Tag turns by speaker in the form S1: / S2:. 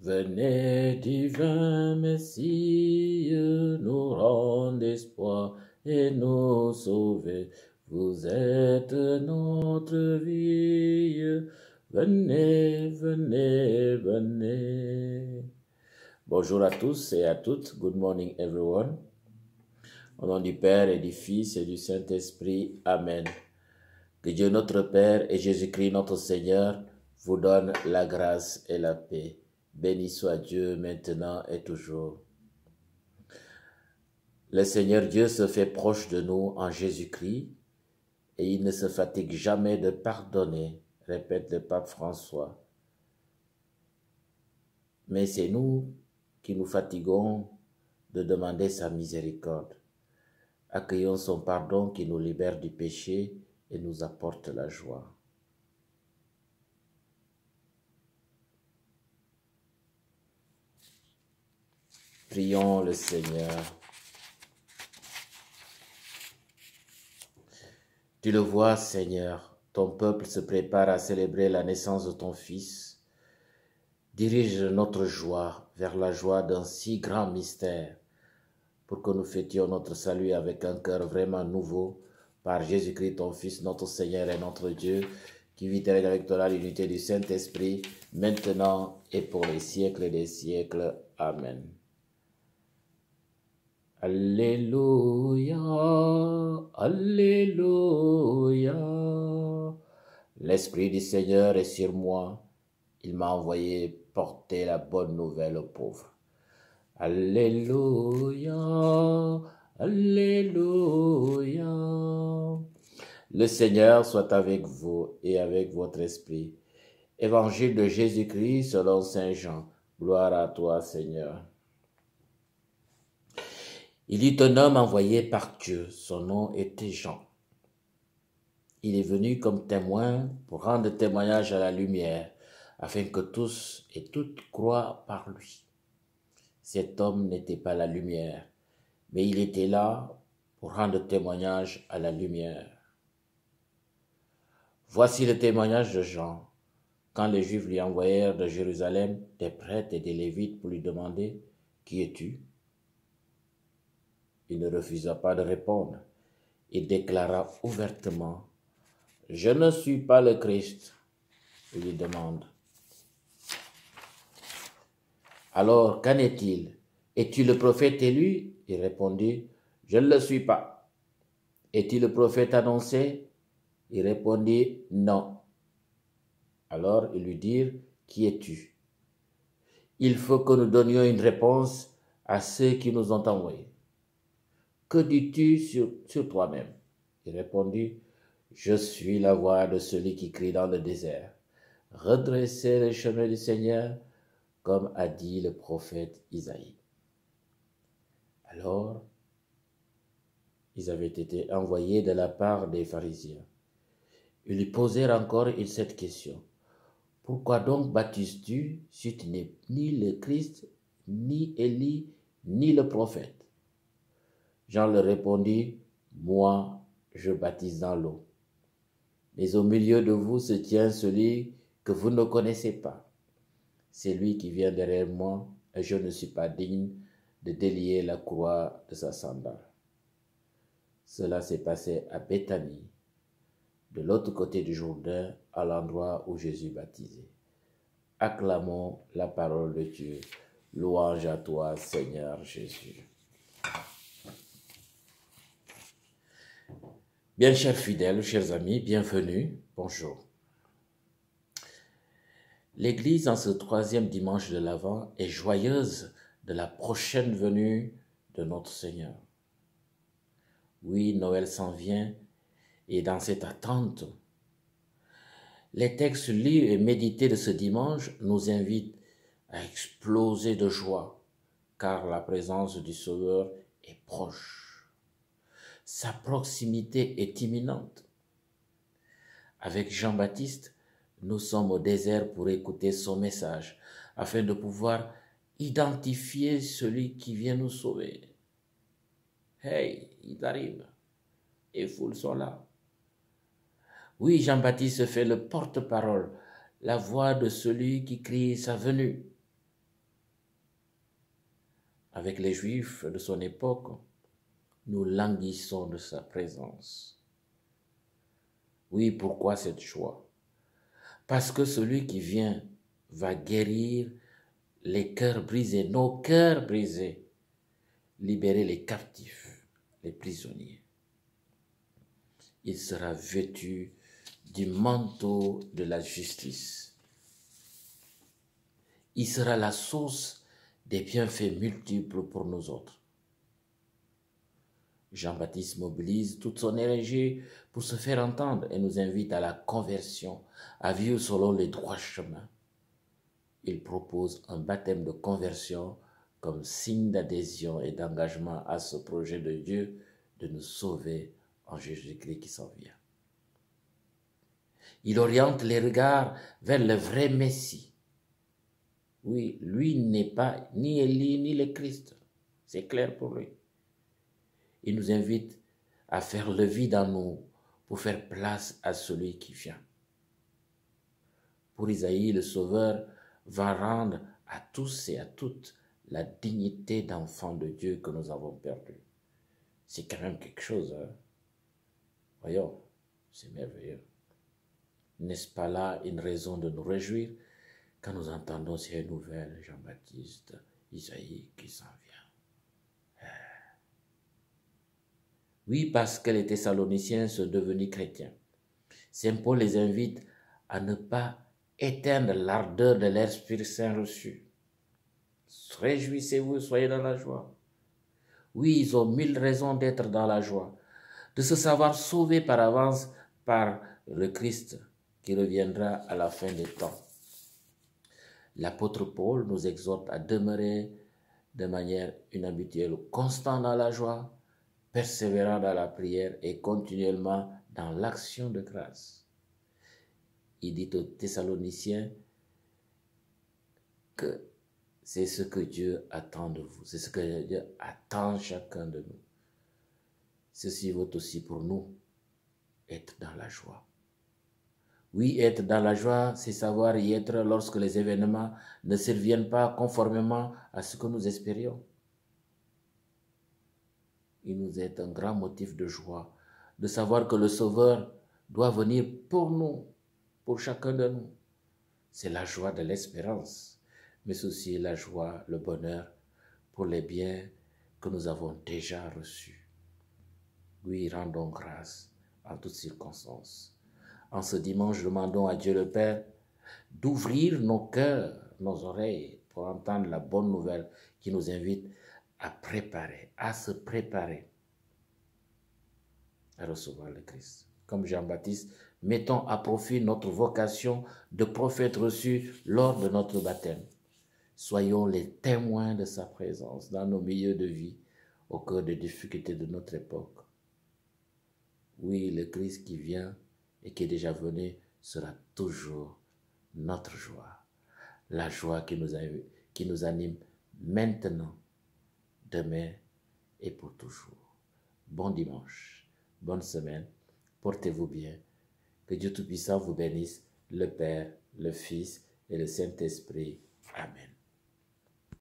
S1: Venez, divin Messie, nous rendre espoir et nous sauver. Vous êtes notre vie. Venez, venez, venez. Bonjour à tous et à toutes. Good morning, everyone. Au nom du Père et du Fils et du Saint-Esprit. Amen. Que Dieu notre Père et Jésus-Christ notre Seigneur vous donne la grâce et la paix. Béni soit Dieu maintenant et toujours. Le Seigneur Dieu se fait proche de nous en Jésus-Christ et il ne se fatigue jamais de pardonner, répète le pape François. Mais c'est nous qui nous fatiguons de demander sa miséricorde. Accueillons son pardon qui nous libère du péché et nous apporte la joie. Prions le Seigneur. Tu le vois, Seigneur, ton peuple se prépare à célébrer la naissance de ton Fils. Dirige notre joie vers la joie d'un si grand mystère, pour que nous fêtions notre salut avec un cœur vraiment nouveau, par Jésus-Christ, ton Fils, notre Seigneur et notre Dieu, qui vit et règne avec toi l'unité du Saint-Esprit, maintenant et pour les siècles des siècles. Amen. Alléluia, Alléluia. L'Esprit du Seigneur est sur moi. Il m'a envoyé porter la bonne nouvelle aux pauvres. Alléluia, Alléluia. Le Seigneur soit avec vous et avec votre esprit. Évangile de Jésus-Christ selon Saint Jean. Gloire à toi, Seigneur. Il y eut un homme envoyé par Dieu. Son nom était Jean. Il est venu comme témoin pour rendre témoignage à la lumière, afin que tous et toutes croient par lui. Cet homme n'était pas la lumière, mais il était là pour rendre témoignage à la lumière. Voici le témoignage de Jean, quand les Juifs lui envoyèrent de Jérusalem des prêtres et des Lévites pour lui demander « Qui es-tu » Il ne refusa pas de répondre. Il déclara ouvertement « Je ne suis pas le Christ ». Il lui demande « Alors, qu'en est-il? Es-tu le prophète élu » Il répondit « Je ne le suis pas. » « Es-tu le prophète annoncé » Il répondit « Non. » Alors ils lui dirent « Qui es-tu » Il faut que nous donnions une réponse à ceux qui nous ont envoyés. « Que dis-tu sur toi-même » Il répondit « Je suis la voix de celui qui crie dans le désert. Redressez le chemin du Seigneur, comme a dit le prophète Isaïe. » Alors, ils avaient été envoyés de la part des pharisiens. Ils lui posèrent encore cette question. « Pourquoi donc baptises-tu si tu n'es ni le Christ, ni Élie, ni le prophète ?» Jean leur répondit, « Moi, je baptise dans l'eau. Mais au milieu de vous se tient celui que vous ne connaissez pas. C'est lui qui vient derrière moi, et je ne suis pas digne de délier la croix de sa sandale. » Cela s'est passé à Béthanie, de l'autre côté du Jourdain, à l'endroit où Jésus baptisait. Acclamons la parole de Dieu. Louange à toi, Seigneur Jésus. Bien, chers fidèles, chers amis, bienvenue, bonjour. L'Église, en ce 3e dimanche de l'Avent, est joyeuse de la prochaine venue de notre Seigneur. Oui, Noël s'en vient, et dans cette attente, les textes lus et médités de ce dimanche nous invitent à exploser de joie, car la présence du Sauveur est proche. Sa proximité est imminente. Avec Jean-Baptiste, nous sommes au désert pour écouter son message, afin de pouvoir identifier celui qui vient nous sauver. Hey, il arrive, et foules sont là. Oui, Jean-Baptiste fait le porte-parole, la voix de celui qui crie sa venue. avec les Juifs de son époque, nous languissons de sa présence. Oui, pourquoi cette joie? Parce que celui qui vient va guérir les cœurs brisés, nos cœurs brisés, libérer les captifs, les prisonniers. Il sera vêtu du manteau de la justice. Il sera la source des bienfaits multiples pour nous autres. Jean-Baptiste mobilise toute son énergie pour se faire entendre et nous invite à la conversion, à vivre selon les droits chemins. Il propose un baptême de conversion comme signe d'adhésion et d'engagement à ce projet de Dieu de nous sauver en Jésus-Christ qui s'en vient. Il oriente les regards vers le vrai Messie. Oui, lui n'est pas ni Élie ni le Christ. C'est clair pour lui. Il nous invite à faire le vide en nous pour faire place à celui qui vient. Pour Isaïe, le Sauveur va rendre à tous et à toutes la dignité d'enfants de Dieu que nous avons perdue. C'est quand même quelque chose, hein? Voyons, c'est merveilleux. N'est-ce pas là une raison de nous réjouir quand nous entendons ces nouvelles, Jean-Baptiste, Isaïe qui s'en vient? Oui, parce que les Thessaloniciens sont devenus chrétiens. Saint Paul les invite à ne pas éteindre l'ardeur de l'Esprit Saint reçu. Réjouissez-vous, soyez dans la joie. Oui, ils ont 1000 raisons d'être dans la joie, de se savoir sauvés par avance par le Christ qui reviendra à la fin des temps. L'apôtre Paul nous exhorte à demeurer de manière inhabituelle, constant dans la joie, persévérant dans la prière et continuellement dans l'action de grâce. Il dit aux Thessaloniciens que c'est ce que Dieu attend de vous, c'est ce que Dieu attend chacun de nous. Ceci vaut aussi pour nous, être dans la joie. Oui, être dans la joie, c'est savoir y être lorsque les événements ne surviennent pas conformément à ce que nous espérions. Il nous est un grand motif de joie de savoir que le Sauveur doit venir pour nous, pour chacun de nous. C'est la joie de l'espérance, mais aussi la joie, le bonheur pour les biens que nous avons déjà reçus. Oui, rendons grâce en toutes circonstances. En ce dimanche, demandons à Dieu le Père d'ouvrir nos cœurs, nos oreilles pour entendre la bonne nouvelle qui nous invite à préparer, à se préparer à recevoir le Christ. Comme Jean-Baptiste, mettons à profit notre vocation de prophète reçu lors de notre baptême. Soyons les témoins de sa présence dans nos milieux de vie, au cœur des difficultés de notre époque. Oui, le Christ qui vient et qui est déjà venu sera toujours notre joie. La joie qui nous anime maintenant, demain et pour toujours. Bon dimanche, bonne semaine, portez-vous bien. Que Dieu Tout-Puissant vous bénisse, le Père, le Fils et le Saint-Esprit. Amen.